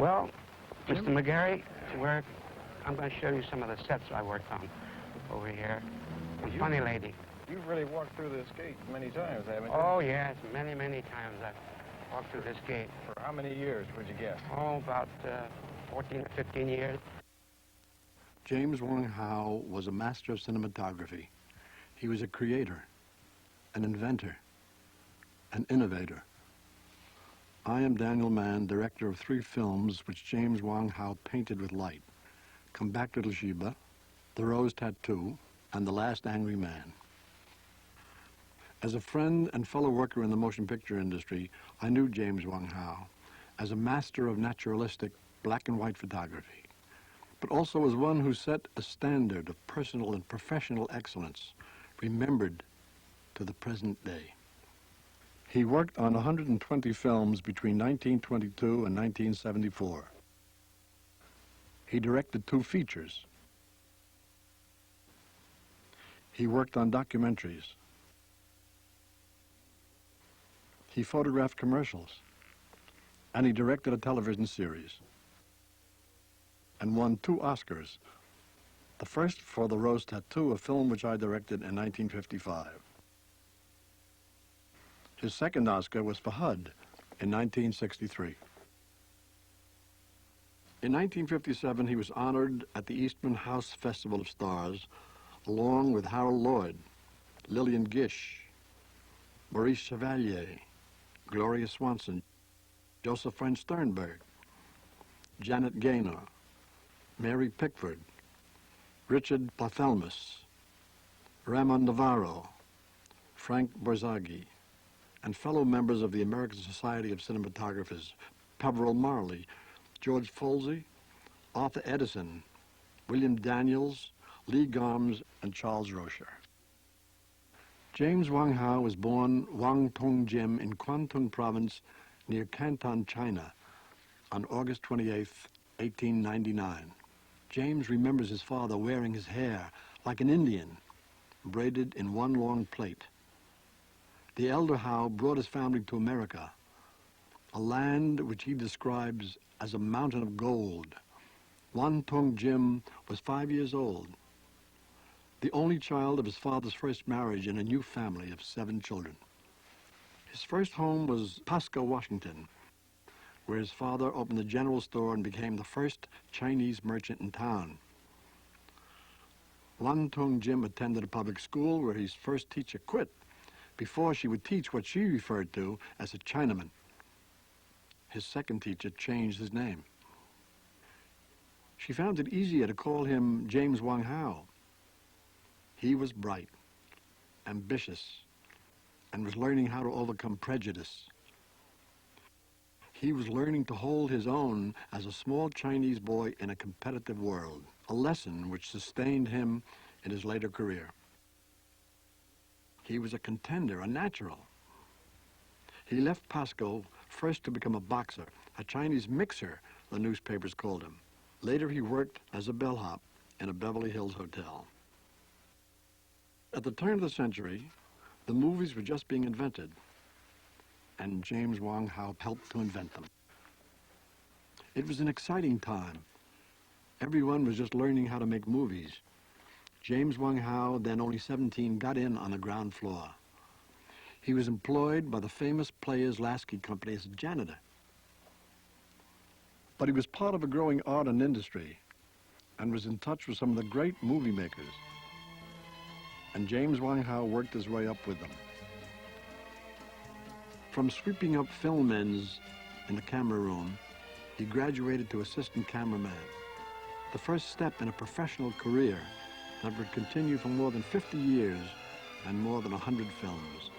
Well, Mr. McGarry, I'm going to show you some of the sets I worked on over here. Funny Lady. You've really walked through this gate many times, haven't you? Oh, yes, many, many times I've walked through this gate. For how many years, would you guess? Oh, about 14 or 15 years. James Wong Howe was a master of cinematography. He was a creator, an inventor, an innovator. I am Daniel Mann, director of 3 films which James Wong Howe painted with light: Come Back, Little Sheba, The Rose Tattoo, and The Last Angry Man. As a friend and fellow worker in the motion picture industry, I knew James Wong Howe as a master of naturalistic black and white photography, but also as one who set a standard of personal and professional excellence, remembered to the present day. He worked on 120 films between 1922 and 1974. He directed 2 features. He worked on documentaries. He photographed commercials. And he directed a television series. And won 2 Oscars. The first for The Rose Tattoo, a film which I directed in 1955. His second Oscar was for HUD in 1963. In 1957, he was honored at the Eastman House Festival of Stars, along with Harold Lloyd, Lillian Gish, Maurice Chevalier, Gloria Swanson, Joseph French Sternberg, Janet Gaynor, Mary Pickford, Richard Barthelmess, Ramon Navarro, Frank Borzaghi, and fellow members of the American Society of Cinematographers, Peveril Marley, George Folsey, Arthur Edison, William Daniels, Lee Gomes, and Charles Rocher. James Wong Howe was born Wang Tong Jim in Kwantung Province near Canton, China, on August 28, 1899. James remembers his father wearing his hair like an Indian, braided in one long plait. The elder Howe brought his family to America, a land which he describes as a mountain of gold. Wang Tong Jim was 5 years old, the only child of his father's first marriage in a new family of 7 children. His first home was Pasco, Washington, where his father opened a general store and became the first Chinese merchant in town. Wang Tong Jim attended a public school where his first teacher quit before she would teach what she referred to as a Chinaman. His second teacher changed his name. She found it easier to call him James Wong Howe. He was bright, ambitious, and was learning how to overcome prejudice. He was learning to hold his own as a small Chinese boy in a competitive world, a lesson which sustained him in his later career. He was a contender, a natural. He left Pasco first to become a boxer, a Chinese mixer, the newspapers called him. Later he worked as a bellhop in a Beverly Hills hotel. At the turn of the century, the movies were just being invented, and James Wong Howe helped to invent them. It was an exciting time. Everyone was just learning how to make movies. James Wong Howe, then only 17, got in on the ground floor. He was employed by the famous Players Lasky Company as a janitor. But he was part of a growing art and industry and was in touch with some of the great movie makers. And James Wong Howe worked his way up with them. From sweeping up film ends in the camera room, he graduated to assistant cameraman, the first step in a professional career that would continue for more than 50 years and more than 100 films.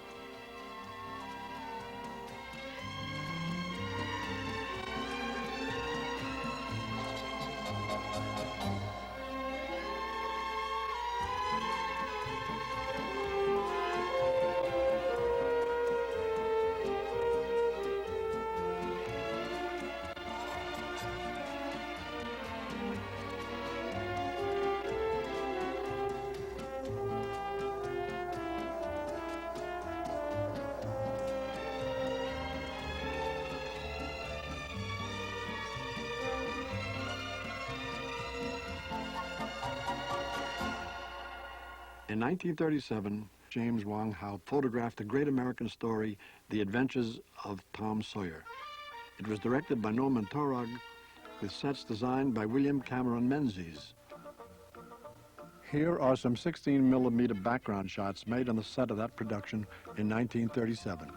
In 1937, James Wong Howe photographed the great American story, The Adventures of Tom Sawyer. It was directed by Norman Taurog, with sets designed by William Cameron Menzies. Here are some 16mm background shots made on the set of that production in 1937.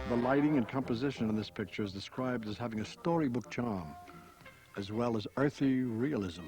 The lighting and composition in this picture is described as having a storybook charm, as well as earthy realism.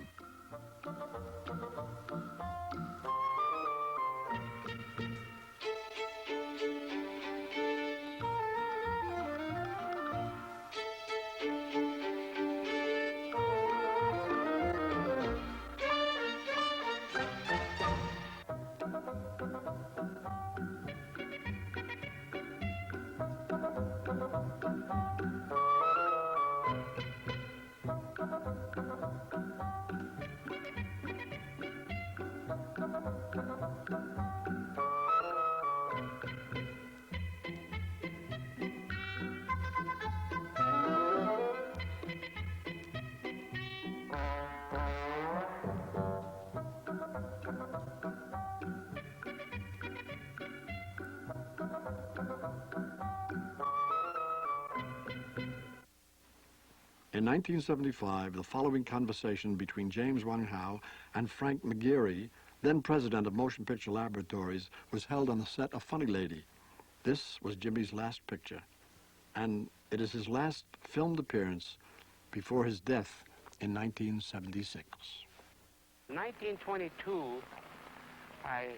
In 1975, the following conversation between James Wong Howe and Frank McGeary, then president of Motion Picture Laboratories, was held on the set of Funny Lady. This was Jimmy's last picture, and it is his last filmed appearance before his death in 1976. In 1922, I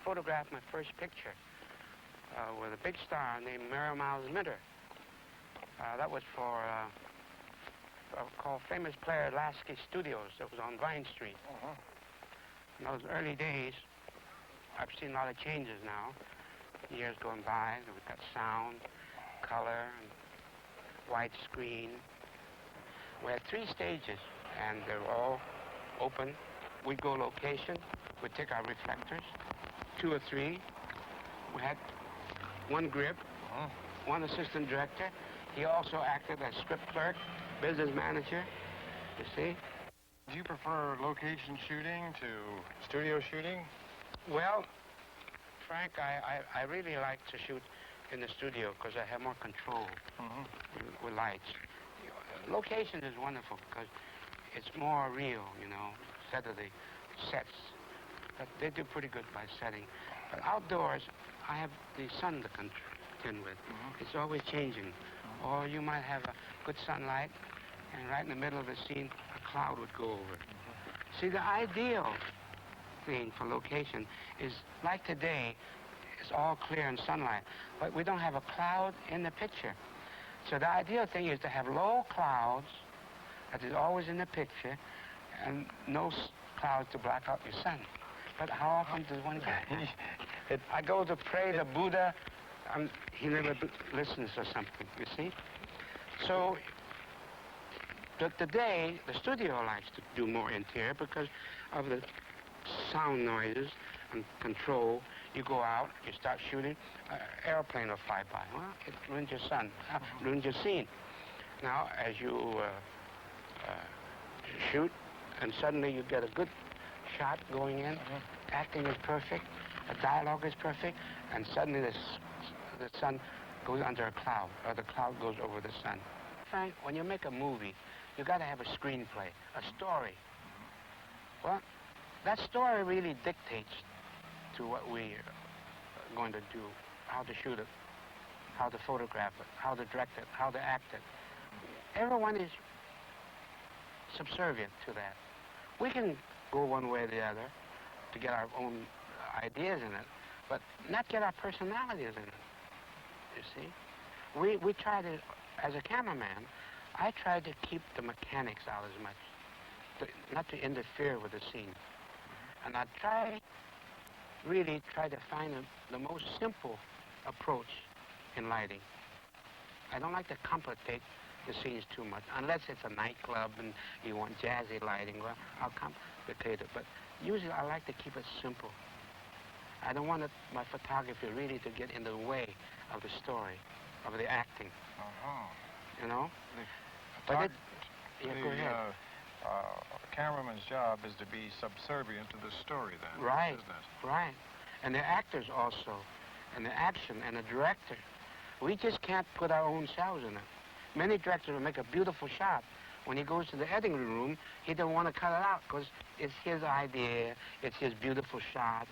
photographed my first picture with a big star named Mary Miles Minter. That was for called Famous Player Lasky Studios. That was on Vine Street. In those early days, I've seen a lot of changes now. Years going by, we've got sound, color, and widescreen. We had 3 stages, and they're all open. We'd go location, we'd take our reflectors, 2 or 3. We had 1 grip, 1 assistant director. He also acted as script clerk, business manager, you see. Do you prefer location shooting to studio shooting? Well, Frank, I really like to shoot in the studio because I have more control with lights. Location is wonderful because it's more real, you know, instead of the sets. But they do pretty good by setting. But outdoors, I have the sun to contend with. It's always changing. Or you might have a good sunlight, and right in the middle of the scene, a cloud would go over it. See, the ideal thing for location is, like today, it's all clear in sunlight, but we don't have a cloud in the picture. So the ideal thing is to have low clouds, that is always in the picture, and no clouds to black out your sun. But how often does one get it? I go to pray to Buddha, he never listens or something, you see? So today, the studio likes to do more interior because of the sound noises and control. You go out, you start shooting, airplane will fly by. Well, it ruins your sun, ruins your scene. Now, as you shoot, and suddenly you get a good shot going in, acting is perfect, the dialogue is perfect, and suddenly the sun goes under a cloud, or the cloud goes over the sun. Frank, when you make a movie, you got to have a screenplay, a story. Well, that story really dictates to what we are going to do, how to shoot it, how to photograph it, how to direct it, how to act it. Everyone is subservient to that. We can go one way or the other to get our own ideas in it, but not get our personalities in it, you see. We try to, as a cameraman, I try to keep the mechanics out as much, not to interfere with the scene. And I really try to find the most simple approach in lighting. I don't like to complicate the scene's too much. Unless it's a nightclub and you want jazzy lighting, well, I'll complicate it. But usually I like to keep it simple. I don't want my photography really to get in the way of the story, of the acting. You know? But yeah, go ahead. A cameraman's job is to be subservient to the story, then, right, isn't it? Right. And the actors also, and the action, and the director. We just can't put our own selves in it. Many directors will make a beautiful shot. When he goes to the editing room, he don't want to cut it out because it's his idea, it's his beautiful shot.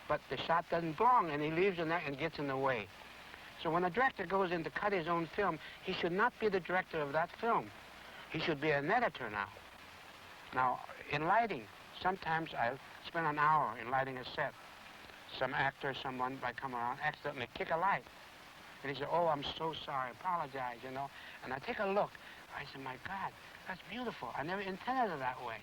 But the shot doesn't belong, and he leaves it there and gets in the way. So when a director goes in to cut his own film, he should not be the director of that film. He should be an editor now. Now, in lighting, sometimes I'll spend an hour in lighting a set. Some actor, someone might come around, accidentally kick a light. And he said, oh, I'm so sorry, apologize, you know. And I take a look. I said, my God, that's beautiful. I never intended it that way.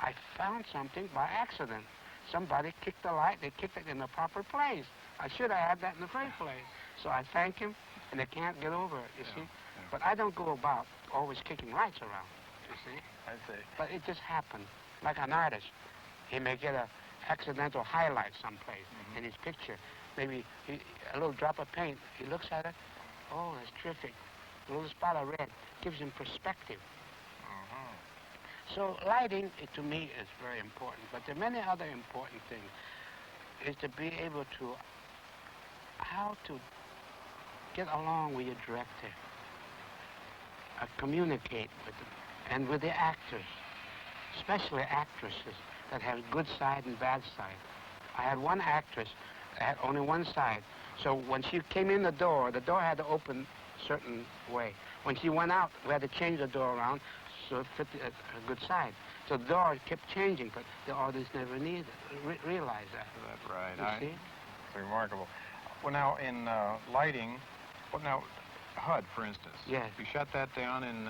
I found something by accident. Somebody kicked the light, they kicked it in the proper place. I should have had that in the first place. So I thank him, and they can't get over it, you see. Yeah. But I don't go about always kicking lights around, you see. I see. But it just happened. Like an artist, he may get a accidental highlight someplace in his picture. Maybe a little drop of paint. He looks at it. Oh, that's terrific. A little spot of red gives him perspective. So lighting, to me, is very important. But there are many other important things. Is to be able to, how to get along with your director, communicate with them, and with the actors, especially actresses that have good side and bad side. I had one actress that had only one side. So when she came in the door had to open a certain way. When she went out, we had to change the door around so it fit a good side. So the door kept changing, but the audience never realized that. That's right. You see? It's remarkable. Well, now, in lighting, HUD, for instance. Yes. You shut that down in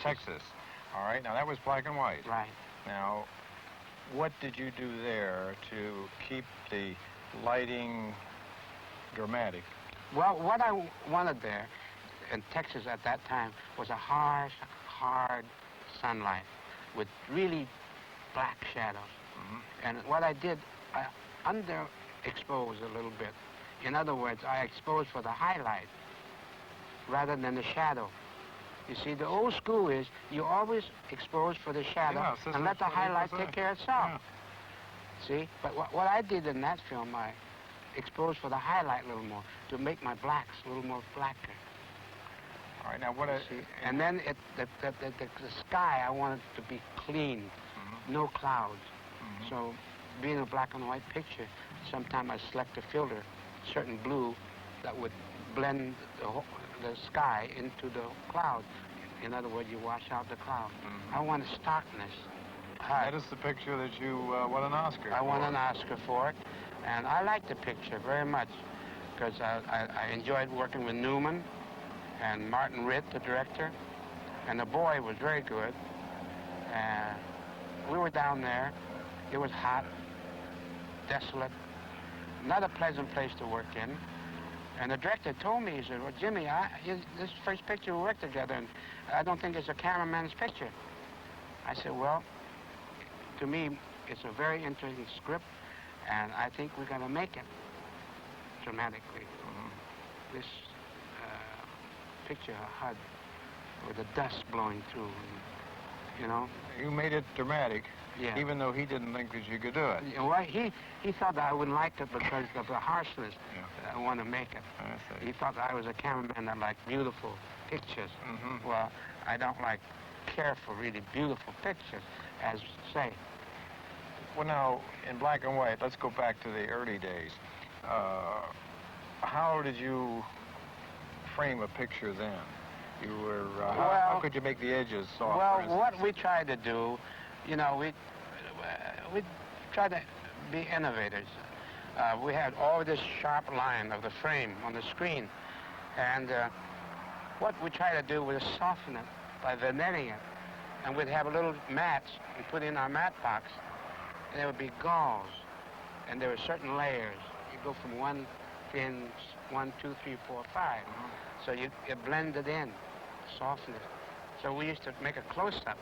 Texas. All right. Now, that was black and white. Right. Now, what did you do there to keep the lighting dramatic? Well, what I wanted there in Texas at that time was a harsh, hard sunlight with really black shadows. And what I did, I underexposed a little bit. In other words, I exposed for the highlight rather than the shadow. You see, the old school is you always expose for the shadow and let the highlight take care of itself. Yeah. See? But what I did in that film, I exposed for the highlight a little more to make my blacks a little more blacker. All right, now what and then the sky, I wanted to be clean, no clouds. So being a black and white picture, sometimes I select a filter, certain blue, that would blend the sky into the cloud. In other words, you wash out the cloud. I want starkness. That is the picture that you won an Oscar for. I won an Oscar for it, and I liked the picture very much because I enjoyed working with Newman and Martin Ritt, the director, and the boy was very good. We were down there. It was hot, desolate, not a pleasant place to work in. And the director told me, he said, well, Jimmy, this is the first picture we worked together, and I don't think it's a cameraman's picture. I said, well, to me, it's a very interesting script, and I think we're going to make it dramatically. This picture of HUD with the dust blowing through, you know. You made it dramatic, yeah. Even though he didn't think that you could do it. Well, he thought that I wouldn't like it because of the harshness. I want to make it. I see. He thought that I was a cameraman that liked beautiful pictures. Well, I don't like careful, really beautiful pictures, as say. Well, now, in black and white, let's go back to the early days. How did you frame a picture then? You were, how could you make the edges soft? Well, what we tried to do, you know, we tried to be innovators. We had all this sharp line of the frame on the screen, and what we tried to do was soften it by vignetting it, and we'd have a little mats and put in our mat box, and there would be galls, and there were certain layers. You go from one thin, 1, 2, 3, 4, 5. So you blend it in, soften it, So we used to make a close-up.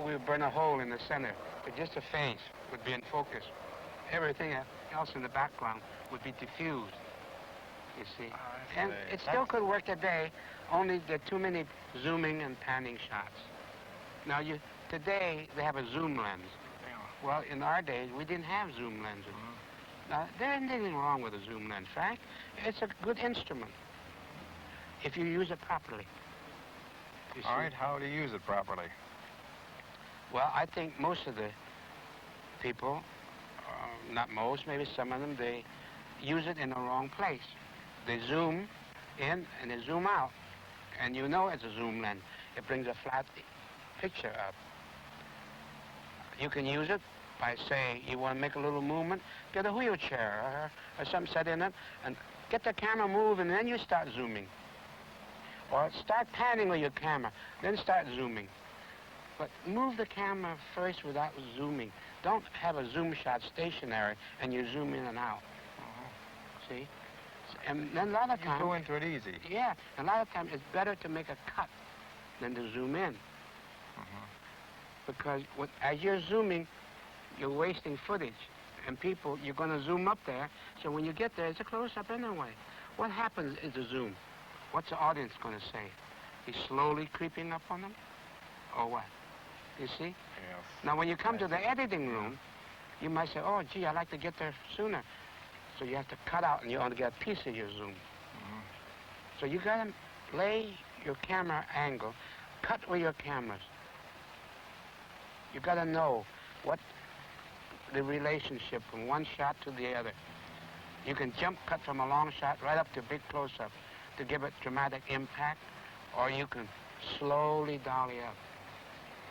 We would burn a hole in the center, but just a face would be in focus. Everything else in the background would be diffused, you see. And it still could work today, only there are too many zooming and panning shots. Now, today, they have a zoom lens. Well, in our days, we didn't have zoom lenses. Now, there isn't anything wrong with a zoom lens, Frank. It's a good instrument if you use it properly. All right, how to use it properly? Well, I think most of the people, not most, maybe some of them, they use it in the wrong place. They zoom in and they zoom out. And you know it's a zoom lens. It brings a flat picture up. You can use it by, say, you want to make a little movement, get a wheelchair or something set in it, and get the camera moving, and then you start zooming. Or start panning with your camera, then start zooming. But move the camera first without zooming. Don't have a zoom shot stationary and you zoom in and out. See? And then a lot of times... You go into it easy. Yeah, a lot of times it's better to make a cut than to zoom in. Because as you're zooming, you're wasting footage. And people, you're going to zoom up there, so when you get there, it's a close-up anyway. What happens is the zoom. What's the audience going to say? He's slowly creeping up on them? Or what? You see? Yes. Now, when you come to the editing room, you might say, oh, gee, I'd like to get there sooner. So you have to cut out, and you only get a piece of your zoom. So you got to lay your camera angle, cut with your cameras. You got to know what the relationship from one shot to the other. You can jump cut from a long shot right up to a big close-up to give it dramatic impact, or you can slowly dolly up.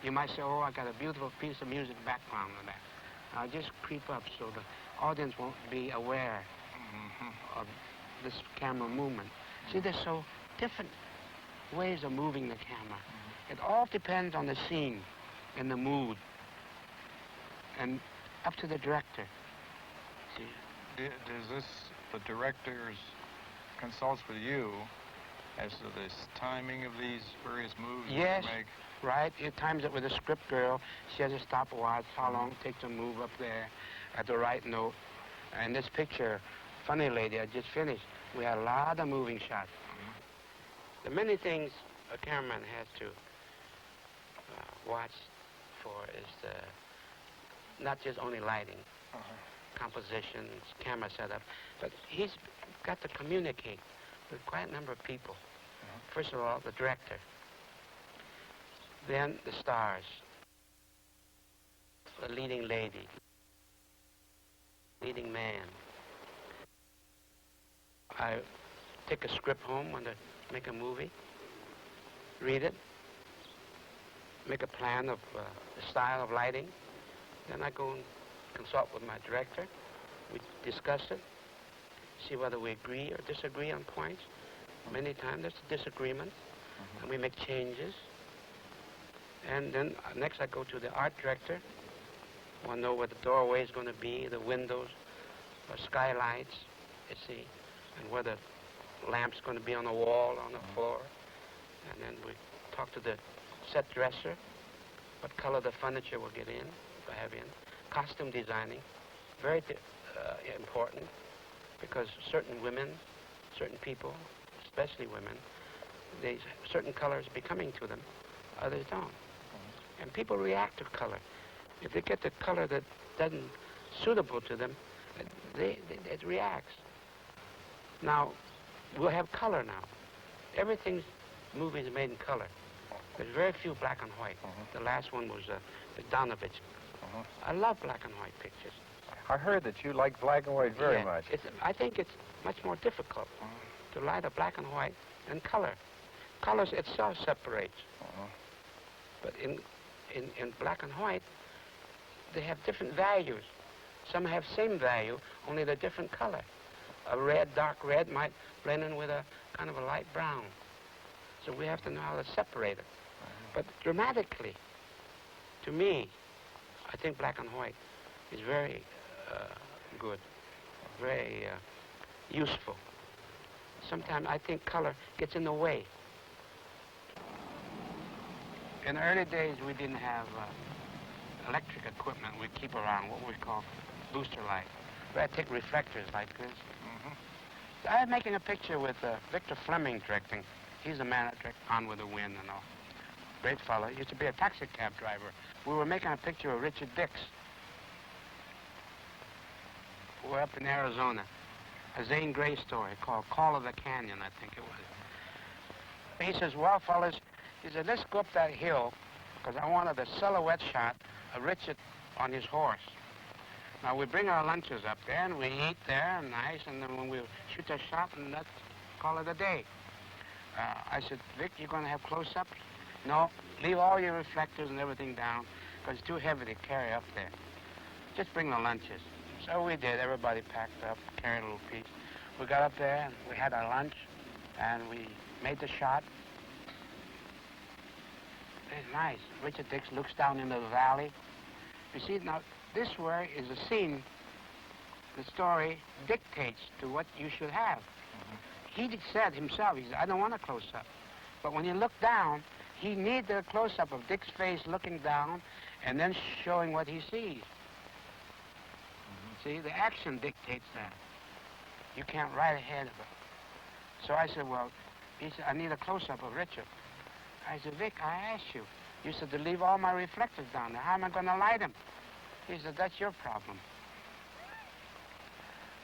You might say, oh, I got a beautiful piece of music background on that. I'll just creep up so the audience won't be aware of this camera movement. See, there's so different ways of moving the camera. It all depends on the scene and the mood, and up to the director. See? Does the directors consults with you as to this timing of these various moves Yes, you make? right. It times it with a script girl. She has a stopwatch, how long it takes to move up there at the right note. And this picture, Funny Lady, I just finished, we had a lot of moving shots. The many things a cameraman has to watch for is not just only lighting, compositions, camera setup, but he's got to communicate with quite a number of people. First of all, the director, then the stars, the leading lady, leading man. I take a script home when I make a movie, read it, make a plan of the style of lighting, then I go and consult with my director. We discuss it, see whether we agree or disagree on points. Many times there's a disagreement, and we make changes. And then next I go to the art director. I want to know where the doorway is going to be, the windows, or skylights, you see, and where the lamp's going to be on the wall, on the floor. And then we talk to the set dresser, what color the furniture will get in, have in. Costume designing, very important, because certain women, certain people, especially women, certain colors are becoming to them, others don't. And people react to color. If they get the color that doesn't suitable to them, it reacts. Now, we'll have color now. Everything's movies are made in color. There's very few black and white. The last one was the Donovich. I love black and white pictures. I heard that you like black and white very much. I think it's much more difficult to light a black and white than color. Colors itself separates. But in black and white, they have different values. Some have same value, only they're different color. A red, dark red might blend in with a kind of a light brown. So we have to know how to separate it. But dramatically, to me, I think black and white is very good, very useful. Sometimes I think color gets in the way. In the early days, we didn't have electric equipment we keep around, what we call booster light. We had to take reflectors like this. So I was making a picture with Victor Fleming directing. He's the man that directed On With the Wind and all. Great fellow. He used to be a taxi cab driver. We were making a picture of Richard Dix. We're up in Arizona. A Zane Grey story called Call of the Canyon, I think it was. He says, well, fellas, he said, let's go up that hill, because I wanted a silhouette shot of Richard on his horse. Now, we bring our lunches up there, and we eat there, and nice, and then when we shoot a shot, and let's call it a day. I said, Vic, you going to have close-ups? No, leave all your reflectors and everything down, because it's too heavy to carry up there. Just bring the lunches. So we did. Everybody packed up, carried a little piece. We got up there, and we had our lunch, and we made the shot. It's nice. Richard Dix looks down into the valley. You see, now, this way is a scene. The story dictates to what you should have. He said himself, he said, I don't want a close-up. But when you look down, he needs a close-up of Dick's face looking down and then showing what he sees. See, the action dictates that. You can't write ahead of it. So I said, well, he said, I need a close-up of Richard. I said, Vic, I asked you. You said to leave all my reflectors down there. How am I going to light them? He said, that's your problem.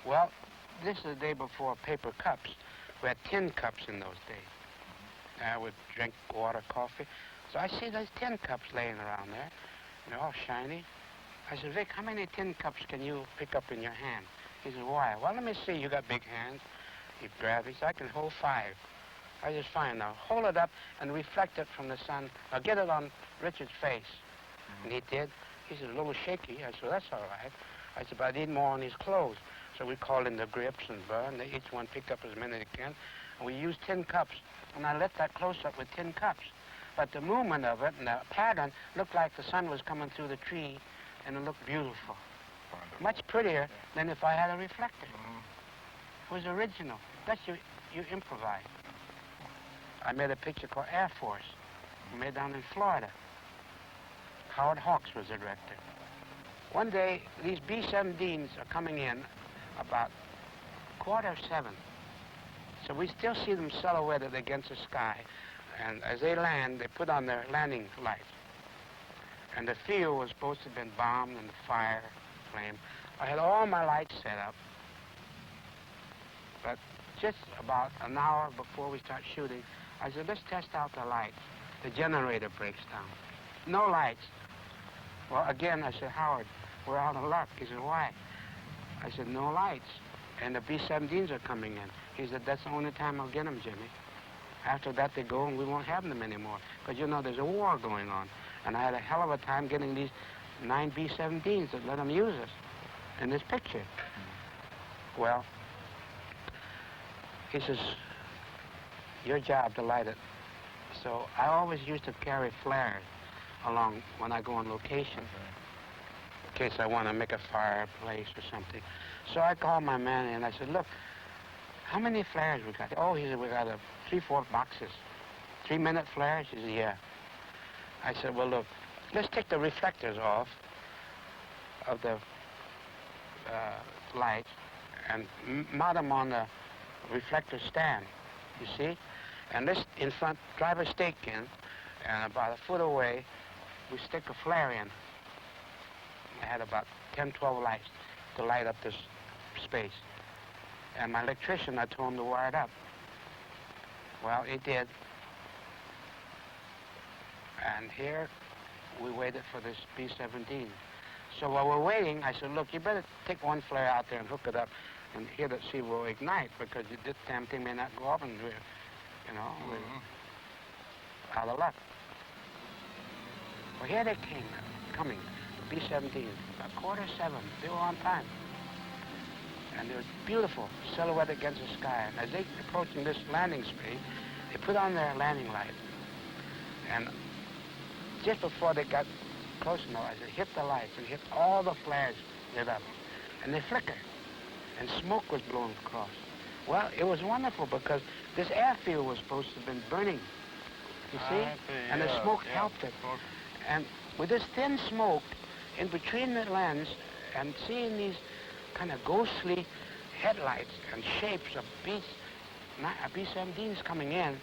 Well, this is the day before paper cups. We had tin cups in those days. I would drink water, coffee. So I see those tin cups laying around there. They're all shiny. I said, Vic, how many tin cups can you pick up in your hand? He said, why? Well, let me see. You got big hands. He grabbed it. He said, I can hold 5. I said, fine. Now, hold it up and reflect it from the sun. Now, get it on Richard's face. And he did. He said, a little shaky. I said, well, that's all right. I said, but I need more on his clothes. So we called in the grips and burn. Each one picked up as many as they can. And we used tin cups. And I lit that close up with tin cups. But the movement of it and the pattern looked like the sun was coming through the tree, and it looked beautiful. Wonderful. Much prettier than if I had a reflector. It was original. That's you improvise. I made a picture called Air Force. We made down in Florida. Howard Hawks was the director. One day, these B-17s are coming in about 7:15. So we still see them silhouetted against the sky. And as they land, they put on their landing lights. And the field was supposed to have been bombed and fire, flame. I had all my lights set up. But just about an hour before we start shooting, I said, let's test out the lights. The generator breaks down. No lights. Well, again, I said, Howard, we're out of luck. He said, why? I said, no lights. And the B-17s are coming in. He said, that's the only time I'll get them, Jimmy. After that, they go, and we won't have them anymore. Because, you know, there's a war going on. And I had a hell of a time getting these 9 B-17s that let them use us in this picture. Well, he says, your job to light it. So I always used to carry flares along when I go on location, in case I want to make a fireplace or something. So I called my man and I said, look, how many flares we got? Oh, he said, we got 3-4 boxes. 3-minute flares? He said, yeah. I said, well, look, let's take the reflectors off of the lights and mount them on the reflector stand, you see? And let's, in front, drive a stake in, and about 1 foot away, we stick a flare in. I had about 10, 12 lights to light up this space. And my electrician, I told him to wire it up. Well, he did. And here, we waited for this B-17. So while we're waiting, I said, look, you better take one flare out there and hook it up and here to see will ignite, because this damn thing may not go up and, you know, we're out of luck. Well, here they came, coming, the B-17, about 7:15. They were on time. And they were beautiful, silhouette against the sky. And as they approaching this landing space, they put on their landing light. And just before they got close enough, I said, hit the lights, and hit all the flares lit up. And they flickered, and smoke was blowing across. Well, it was wonderful because this airfield was supposed to have been burning. You see? And the smoke helped it. And with this thin smoke in between the lens and seeing these kind of ghostly headlights and shapes of B-17s coming in,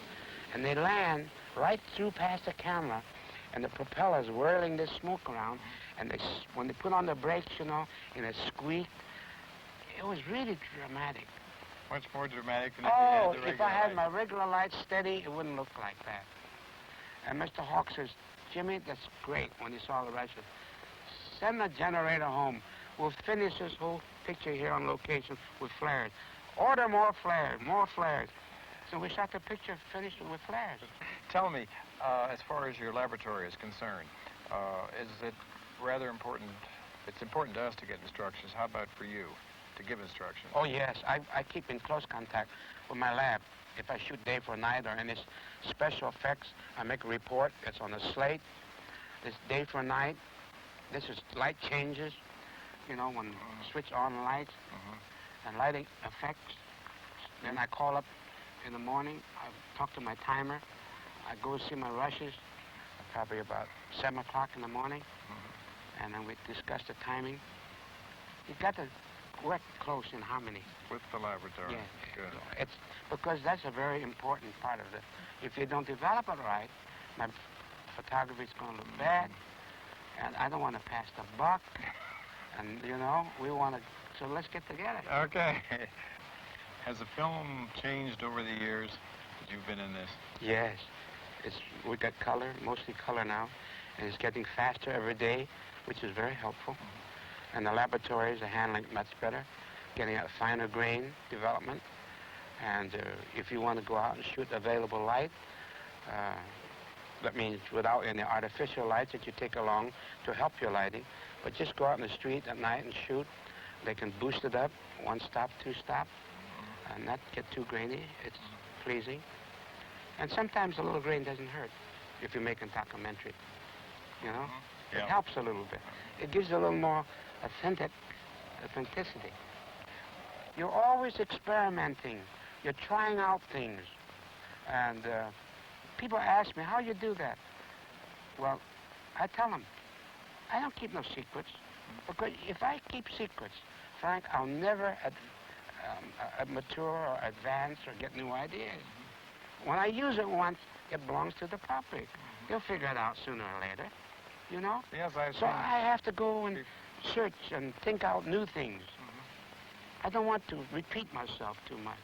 and they land right through past the camera, and the propellers whirling this smoke around, and when they put on the brakes, you know, in a squeak, it was really dramatic. Much more dramatic than if you had the regular if I had light. my regular lights steady, it wouldn't look like that. And Mr. Hawk says, Jimmy, that's great when he saw the Russians. Send the generator home. We'll finish this whole picture here on location with flares. Order more flares, more flares. So we shot the picture, finished it with flares. Tell me, as far as your laboratory is concerned, is it rather important? It's important to us to get instructions. How about for you to give instructions? Oh, yes. I keep in close contact with my lab. If I shoot day for night or any special effects, I make a report. It's on a slate. It's day for night. This is light changes, you know, when switch on lights and lighting effects. Then I call up in the morning. I talk to my timer. I go see my rushes, probably about 7 o'clock in the morning, and then we discuss the timing. You've got to work close in harmony. With the laboratory. Yeah. Good. It's because that's a very important part of it. If you don't develop it right, my photography is going to look bad, and I don't want to pass the buck, and, you know, we want to, so let's get together. Okay. Has the film changed over the years that you've been in this? Yes. We got color, mostly color now, and it's getting faster every day, which is very helpful. And the laboratories are handling it much better, getting a finer grain development. And if you want to go out and shoot available light, that means without any artificial lights that you take along to help your lighting, but just go out in the street at night and shoot. They can boost it up, 1 stop, 2 stop, and not get too grainy. It's pleasing. And sometimes a little grain doesn't hurt if you're making documentary, you know? It helps a little bit. It gives a little more authenticity. You're always experimenting. You're trying out things. And people ask me, how you do that? Well, I tell them, I don't keep no secrets. Because if I keep secrets, Frank, I'll never mature or advance or get new ideas. When I use it once, it belongs to the public. They'll figure it out sooner or later, you know? Yes, I've So seen I have to go and search and think out new things. I don't want to repeat myself too much.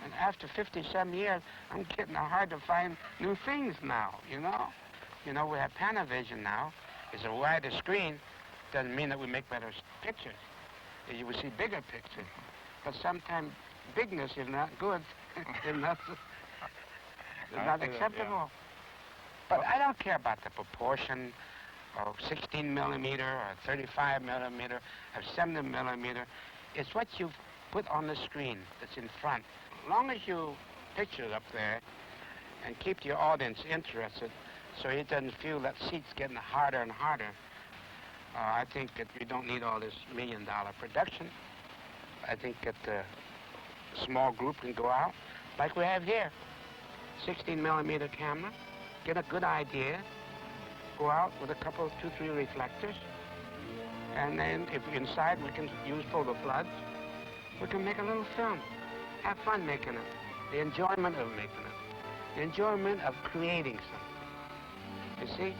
And after 57 years, I'm getting hard to find new things now, you know? You know, we have Panavision now. It's a wider screen. Doesn't mean that we make better pictures. You will see bigger pictures. But sometimes bigness is not good. It's not acceptable. But I don't care about the proportion of 16 millimeter or 35 millimeter or 70 millimeter. It's what you put on the screen that's in front. As long as you picture it up there and keep your audience interested so he doesn't feel that seat's getting harder and harder, I think that you don't need all this $1 million production. I think that a small group can go out like we have here. 16 millimeter camera, get a good idea, go out with a couple, 2, 3 reflectors, and then if inside we can use photo floods, we can make a little film. Have fun making it. The enjoyment of making it. The enjoyment of creating something. You see?